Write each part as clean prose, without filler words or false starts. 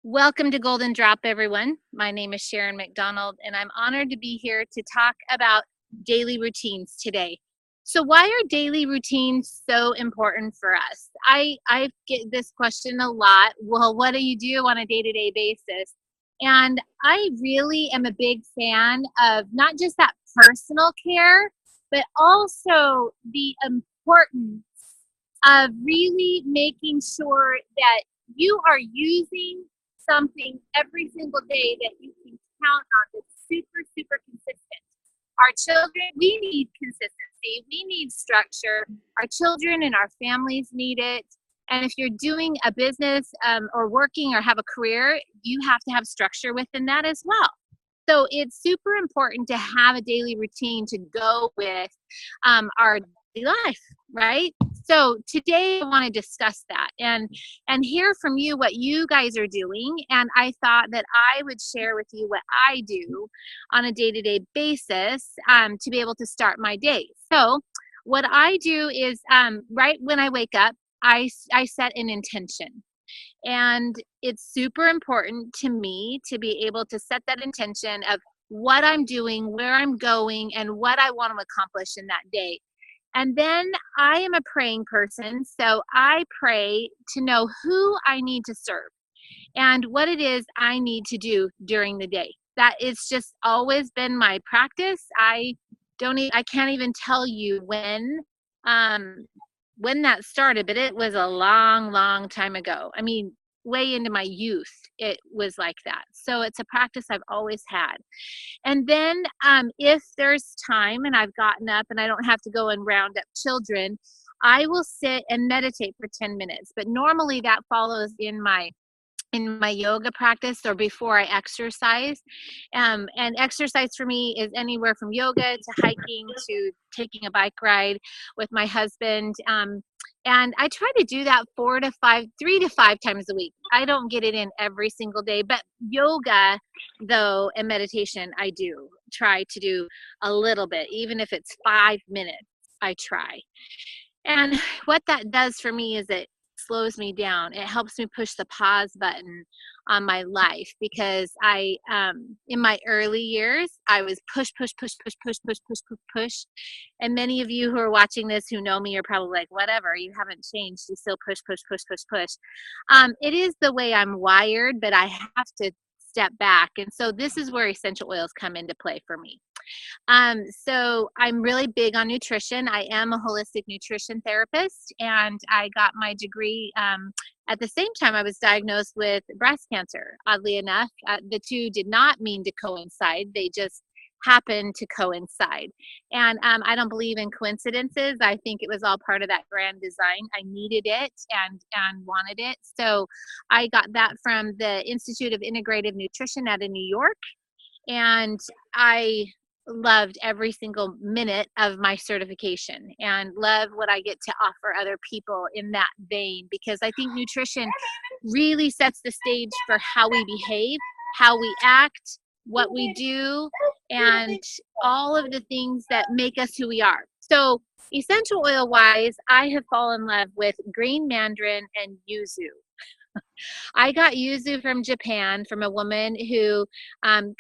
Welcome to Golden Drop, everyone. My name is Sharon McDonald, and I'm honored to be here to talk about daily routines today. So, why are daily routines so important for us? I get this question a lot. Well, what do you do on a day-to-day basis? And I really am a big fan of not just that personal care, but also the importance of really making sure that you are using something every single day that you can count on that's super, super consistent. Our children, we need consistency, we need structure. Our children and our families need it. And if you're doing a business or working or have a career, you have to have structure within that as well. So it's super important to have a daily routine to go with our daily life, right? So today I want to discuss that and hear from you what you guys are doing. And I thought that I would share with you what I do on a day-to-day basis to be able to start my day. So what I do is right when I wake up, I set an intention. And it's super important to me to be able to set that intention of what I'm doing, where I'm going, and what I want to accomplish in that day. And then I am a praying person, so I pray to know who I need to serve and what it is I need to do during the day. That it's just always been my practice. I can't even tell you um when that started, but it was a long, long time ago. I mean, way into my youth, it was like that. So it's a practice I've always had. And then if there's time and I've gotten up and I don't have to go and round up children, I will sit and meditate for 10 minutes. But normally that follows in my yoga practice or before I exercise. And exercise for me is anywhere from yoga to hiking to taking a bike ride with my husband. And I try to do that 3 to 5 times a week. I don't get it in every single day, but yoga, though, and meditation, I do try to do a little bit, even if it's 5 minutes, I try. And what that does for me is it slows me down. It helps me push the pause button on my life because in my early years, I was push, push, push, push, push, push, push, push, push. And many of you who are watching this who know me are probably like, whatever, you haven't changed. You still push, push, push, push, push. It is the way I'm wired, but I have to step back. And so this is where essential oils come into play for me. So I'm really big on nutrition. I am a holistic nutrition therapist, and I got my degree at the same time I was diagnosed with breast cancer. Oddly enough, the two did not mean to coincide. They just happened to coincide. And I don't believe in coincidences. I think it was all part of that grand design. I needed it and wanted it. So I got that from the Institute of Integrative Nutrition out of New York. And I loved every single minute of my certification and love what I get to offer other people in that vein, because I think nutrition really sets the stage for how we behave, how we act, what we do, and all of the things that make us who we are. So essential oil wise, I have fallen in love with green mandarin and yuzu. I got yuzu from Japan from a woman who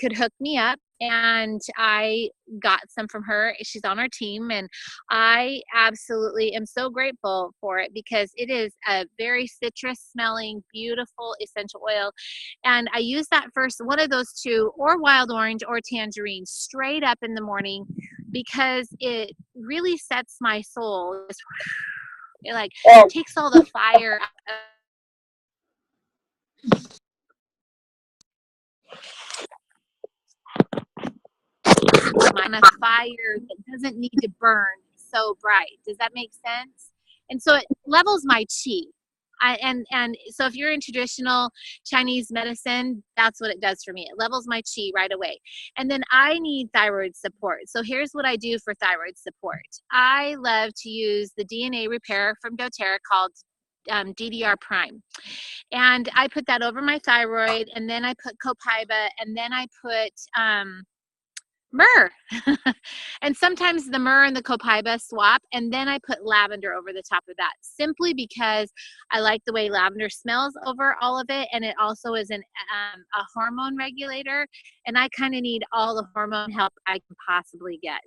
could hook me up, and I got some from her. She's on our team, and I absolutely am so grateful for it because it is a very citrus smelling, beautiful essential oil. And I use that first, one of those two, or wild orange or tangerine, straight up in the morning because it really sets my soul. It like takes all the fire out on a fire that doesn't need to burn so bright. Does that make sense? And so it levels my chi. And so if you're in traditional Chinese medicine, that's what it does for me. It levels my chi right away. And then I need thyroid support. So here's what I do for thyroid support. I love to use the DNA repair from doTERRA called DDR Prime. And I put that over my thyroid, and then I put copaiba, and then I put Myrrh. And sometimes the myrrh and the copaiba swap, and then I put lavender over the top of that, simply because I like the way lavender smells over all of it, and it also is a hormone regulator, and I kind of need all the hormone help I can possibly get.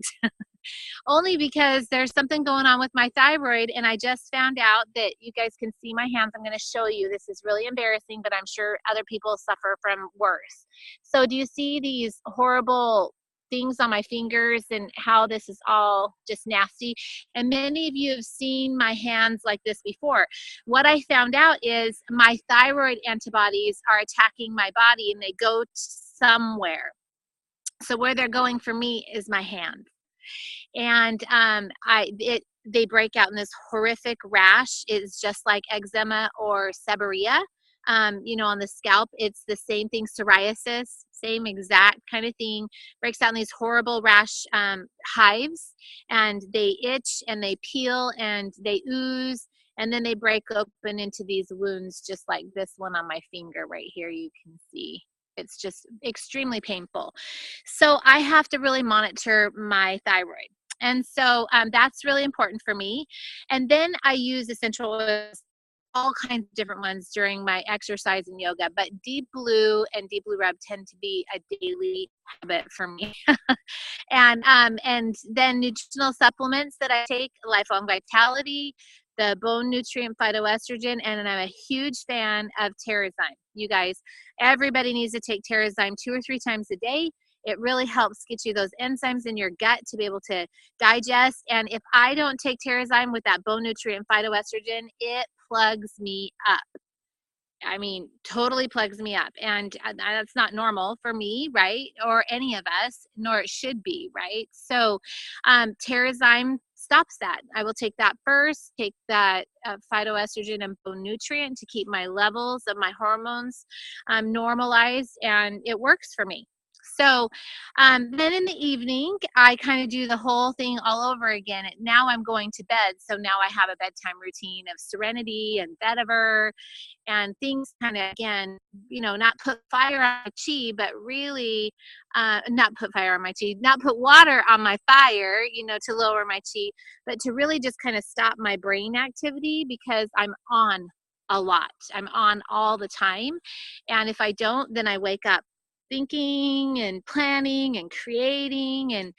Only because there's something going on with my thyroid, and I just found out that you guys can see my hands. I'm going to show you. This is really embarrassing, but I'm sure other people suffer from worse. So do you see these horrible things on my fingers and how this is all just nasty? And many of you have seen my hands like this before. What I found out is my thyroid antibodies are attacking my body, and they go somewhere. So where they're going for me is my hand. And they break out in this horrific rash. It's just like eczema or seborrhea, on the scalp. It's the same thing, psoriasis, same exact kind of thing. Breaks out in these horrible rash hives, and they itch and they peel and they ooze, and then they break open into these wounds, just like this one on my finger right here. You can see. It's just extremely painful. So I have to really monitor my thyroid. And so that's really important for me. And then I use essential oils, all kinds of different ones during my exercise and yoga, but Deep Blue and Deep Blue Rub tend to be a daily habit for me. And then nutritional supplements that I take, Lifelong Vitality, the bone nutrient phytoestrogen, and I'm a huge fan of Terrazyme. You guys, everybody needs to take Terrazyme 2 or 3 times a day. It really helps get you those enzymes in your gut to be able to digest. And if I don't take Terrazyme with that bone nutrient phytoestrogen, it plugs me up. I mean, totally plugs me up. And that's not normal for me, right? Or any of us, nor it should be, right? So Terrazyme stops that. I will take that first, take that phytoestrogen and bone nutrient to keep my levels of my hormones normalized, and it works for me. So then in the evening, I kind of do the whole thing all over again. Now I'm going to bed. So now I have a bedtime routine of Serenity and vetiver and things, kind of, again, not put fire on my chi, but really not put fire on my chi, not put water on my fire, to lower my chi, but to really just kind of stop my brain activity, because I'm on a lot. I'm on all the time. And if I don't, then I wake up thinking and planning and creating and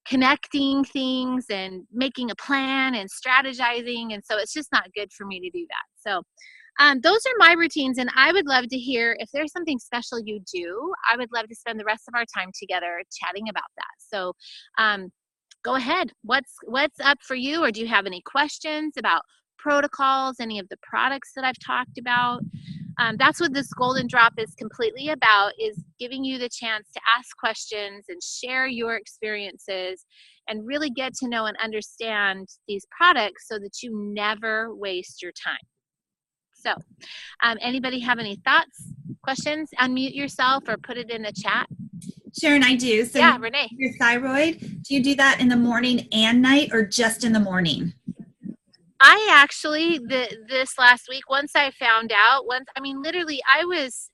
connecting things and making a plan and strategizing. And so it's just not good for me to do that. So those are my routines, and I would love to hear if there's something special you do. I would love to spend the rest of our time together chatting about that. So go ahead. What's up for you? Or do you have any questions about protocols, any of the products that I've talked about? That's what this golden drop is completely about, is giving you the chance to ask questions and share your experiences and really get to know and understand these products so that you never waste your time. So anybody have any thoughts, questions? Unmute yourself or put it in the chat. Sharon, I do. So yeah, Renee. Your thyroid, do you do that in the morning and night, or just in the morning? I actually, this last week, once I found out, literally I was,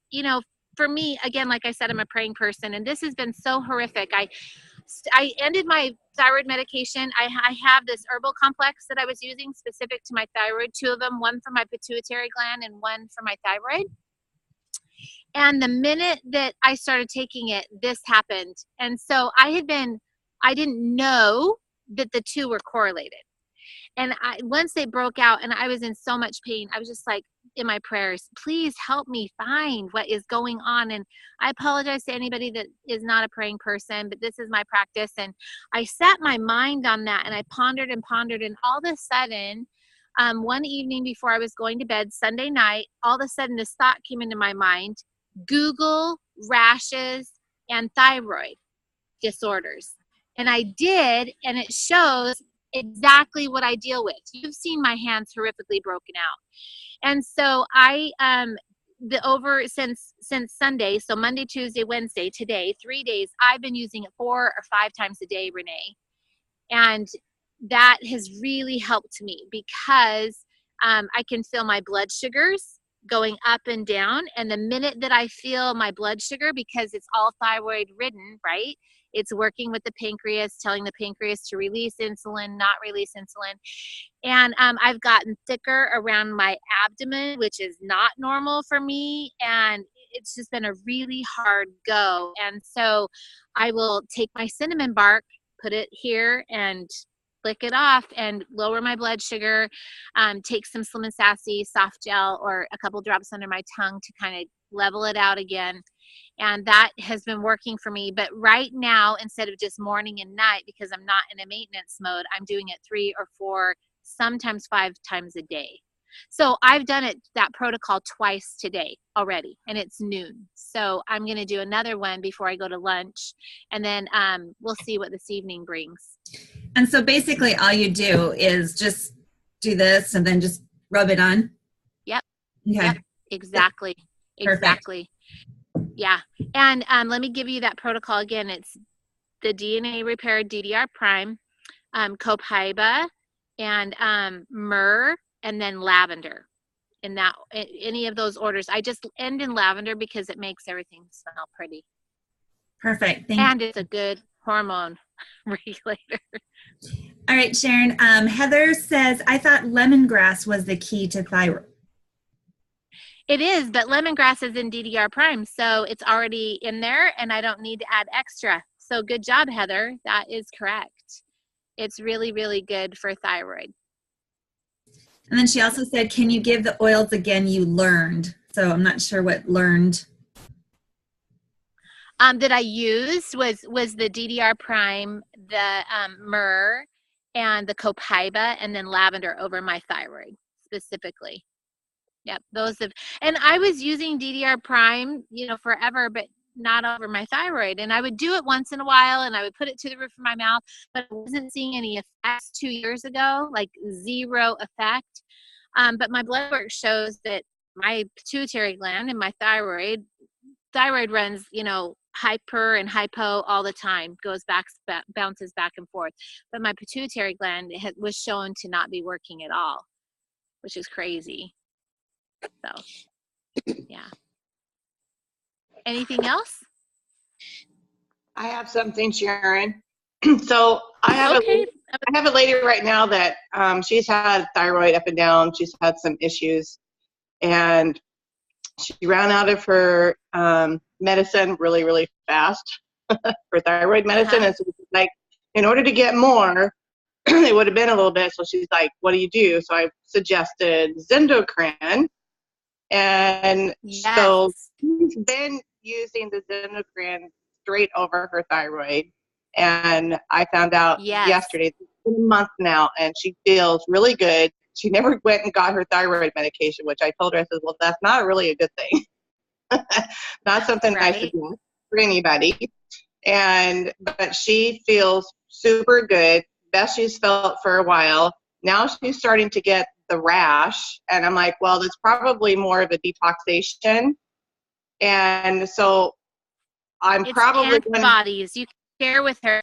for me, again, like I said, I'm a praying person, and this has been so horrific. I ended my thyroid medication. I have this herbal complex that I was using specific to my thyroid, 2 of them, one for my pituitary gland and one for my thyroid. And the minute that I started taking it, this happened. And so I didn't know that the 2 were correlated. And once they broke out and I was in so much pain, I was just like, in my prayers, please help me find what is going on. And I apologize to anybody that is not a praying person, but this is my practice. And I set my mind on that, and I pondered and pondered. And all of a sudden, one evening before I was going to bed, Sunday night, all of a sudden this thought came into my mind: Google rashes and thyroid disorders. And I did, and it shows exactly what I deal with. You've seen my hands horrifically broken out. And so I since Sunday, so Monday, Tuesday, Wednesday, today, 3 days, I've been using it 4 or 5 times a day, Renee. And that has really helped me, because I can feel my blood sugars going up and down. And the minute that I feel my blood sugar, because it's all thyroid ridden, right? It's working with the pancreas, telling the pancreas to release insulin, not release insulin. And I've gotten thicker around my abdomen, which is not normal for me. And it's just been a really hard go. And so I will take my cinnamon bark, put it here, and lick it off and lower my blood sugar. Take some Slim and Sassy soft gel or a couple drops under my tongue to kind of level it out again. And that has been working for me. But right now, instead of just morning and night, because I'm not in a maintenance mode, I'm doing it 3 or 4, sometimes 5 times a day. So I've done that protocol twice today already, and it's noon. So I'm going to do another one before I go to lunch, and then we'll see what this evening brings. And so basically all you do is just do this and then just rub it on? Yep. Okay. Yep. Exactly. Perfect. Exactly. Yeah. And let me give you that protocol again. It's the DNA repair DDR prime, copaiba, and myrrh, and then lavender. In that, any of those orders. I just end in lavender because it makes everything smell pretty. Perfect. Thank And you. it's a good hormone regulator. All right, Sharon. Heather says, I thought lemongrass was the key to thyroid. It is, but lemongrass is in DDR prime, so it's already in there, and I don't need to add extra. So good job, Heather. That is correct. It's really, really good for thyroid. And then she also said, can you give the oils again you learned? So I'm not sure what learned. That I used was the DDR prime, the myrrh, and the copaiba, and then lavender over my thyroid specifically. Yep, those have, and I was using DDR prime, forever, but not over my thyroid. And I would do it once in a while, and I would put it to the roof of my mouth, but I wasn't seeing any effects 2 years ago, like zero effect. But my blood work shows that my pituitary gland and my thyroid runs, hyper and hypo all the time, bounces back and forth. But my pituitary gland was shown to not be working at all, which is crazy. So, yeah. Anything else? I have something, Sharon. So I have a lady right now that she's had thyroid up and down. She's had some issues, and she ran out of her medicine really, really fast for thyroid medicine. And so she's like, in order to get more, it would have been a little bit. So she's like, what do you do? So I suggested Zendocrine. And so she's been using the Zendocrine straight over her thyroid. And I found out yesterday, it's been a month now, and she feels really good. She never went and got her thyroid medication, which I told her, I said, well, that's not really a good thing. Not something I suggest for anybody. But she feels super good, best she's felt for a while. Now she's starting to get the rash, and I'm like, well, that's probably more of a detoxation. And so I'm probably antibodies. You can share with her.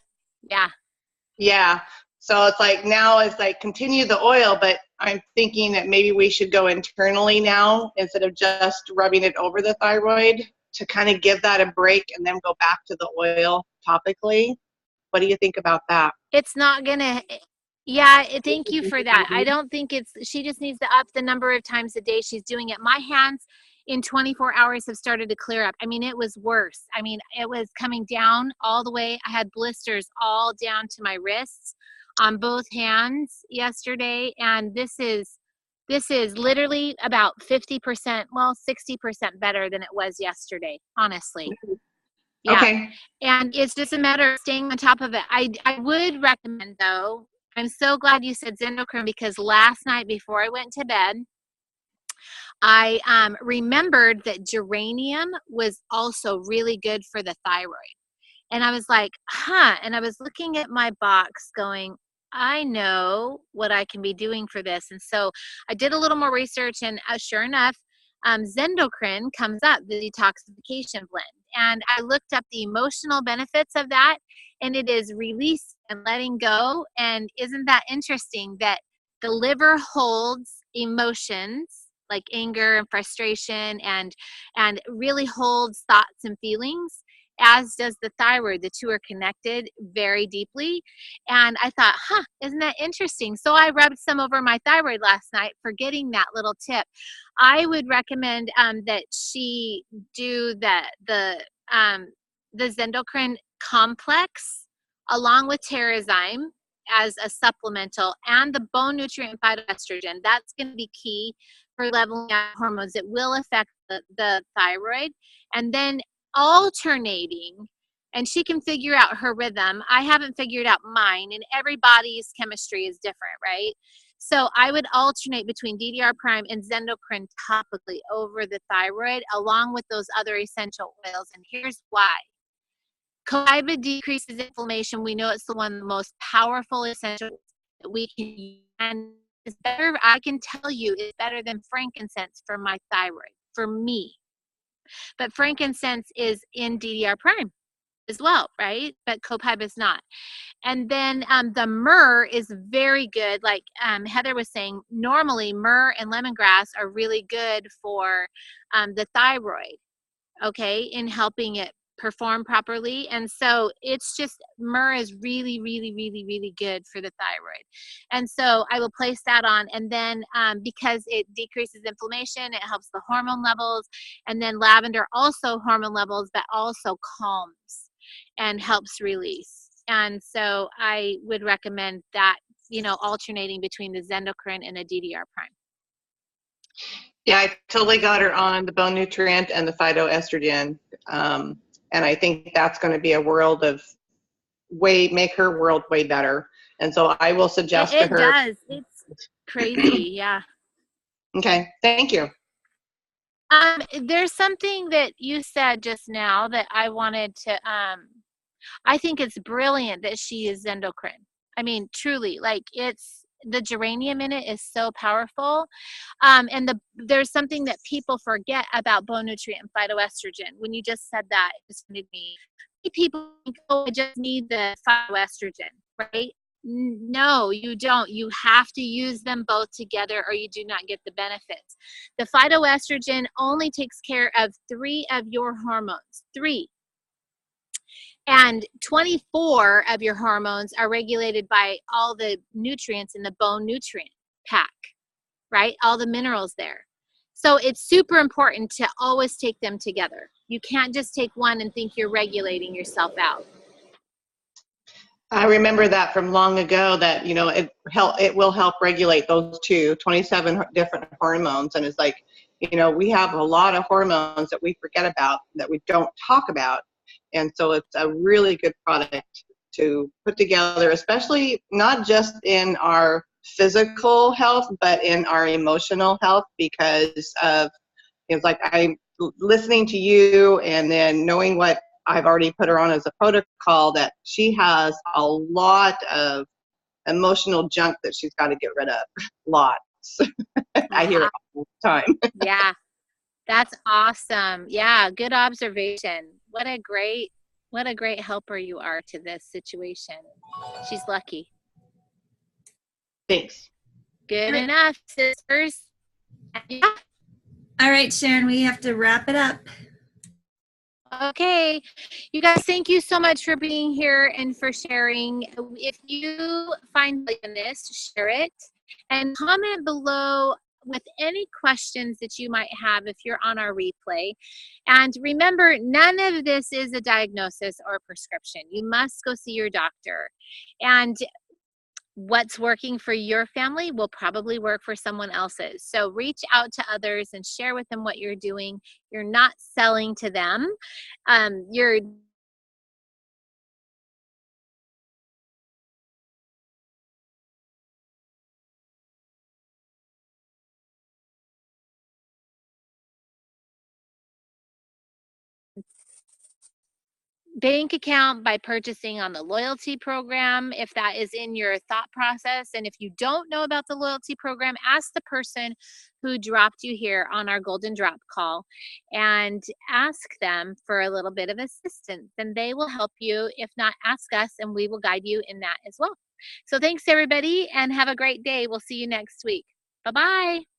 Yeah. So it's like, now it's like, continue the oil, but I'm thinking that maybe we should go internally now instead of just rubbing it over the thyroid, to kind of give that a break and then go back to the oil topically. What do you think about that? It's not gonna, thank you for that. I don't think she just needs to up the number of times a day she's doing it. My hands in 24 hours have started to clear up. I mean, it was worse. I mean, it was coming down all the way. I had blisters all down to my wrists on both hands yesterday. And this is literally about 50%, 60% better than it was yesterday, honestly. Yeah. Okay. And it's just a matter of staying on top of it. I would recommend, though, I'm so glad you said Zendocrine, because last night before I went to bed, I remembered that geranium was also really good for the thyroid. And I was like, and I was looking at my box going, I know what I can be doing for this. And so I did a little more research, and sure enough, Zendocrine comes up, the detoxification blend. And I looked up the emotional benefits of that, and it is release and letting go. And isn't that interesting that the liver holds emotions, like anger and frustration, and really holds thoughts and feelings, as does the thyroid. The two are connected very deeply. And I thought, isn't that interesting? So I rubbed some over my thyroid last night, forgetting that little tip. I would recommend that she do the Zendocrine complex along with Terrazyme as a supplemental, and the bone nutrient phytoestrogen. That's going to be key for leveling out hormones. It will affect the thyroid. And then alternating, and she can figure out her rhythm. I haven't figured out mine, and everybody's chemistry is different, right? So I would alternate between DDR Prime and Zendocrine topically over the thyroid, along with those other essential oils. And here's why. Copaiba decreases inflammation. We know it's the one of the most powerful essentials that we can use. And it's better, I can tell you, it's better than frankincense for my thyroid, for me. But frankincense is in DDR Prime as well, right? But copaiba is not. And then the myrrh is very good. Like Heather was saying, normally myrrh and lemongrass are really good for the thyroid, okay, in helping it perform properly. And so it's just, myrrh is really, really, really, really good for the thyroid. And so I will place that on. And then because it decreases inflammation, it helps the hormone levels. And then lavender also hormone levels, but also calms and helps release. And so I would recommend that, alternating between the Zendocrine and a DDR Prime. Yeah, I totally got her on the bone nutrient and the phytoestrogen. And I think that's going to be a world of make her world way better. And so I will suggest to her. It does. It's crazy. Yeah. Okay. Thank you. There's something that you said just now that I wanted to, I think it's brilliant that she is Zendocrine. I mean, truly, like, it's, the geranium in it is so powerful. And there's something that people forget about bone nutrient and phytoestrogen. When you just said that, it just made me, people think, oh, I just need the phytoestrogen, right? No, you don't. You have to use them both together, or you do not get the benefits. The phytoestrogen only takes care of 3 of your hormones, 3. And 24 of your hormones are regulated by all the nutrients in the bone nutrient pack, right? All the minerals there. So it's super important to always take them together. You can't just take one and think you're regulating yourself out. I remember that from long ago, that, it will help regulate those 27 different hormones. And it's like, we have a lot of hormones that we forget about, that we don't talk about. And so it's a really good product to put together, especially not just in our physical health, but in our emotional health, because of, it's like, I'm listening to you and then knowing what I've already put her on as a protocol, that she has a lot of emotional junk that she's got to get rid of. Lots. I hear it all the time. Yeah, that's awesome. Yeah, good observation. What a great helper you are to this situation. She's lucky. Thanks. Good enough, sisters. Yeah. All right, Sharon, we have to wrap it up. Okay, you guys, thank you so much for being here and for sharing. If you find value in this, share it and comment below with any questions that you might have if you're on our replay. And remember, none of this is a diagnosis or a prescription. You must go see your doctor. And what's working for your family will probably work for someone else's. So reach out to others and share with them what you're doing. You're not selling to them. You're bank account by purchasing on the loyalty program, if that is in your thought process. And if you don't know about the loyalty program, ask the person who dropped you here on our golden drop call and ask them for a little bit of assistance, and they will help you. If not, ask us and we will guide you in that as well. So thanks everybody, and have a great day. We'll see you next week. Bye-bye.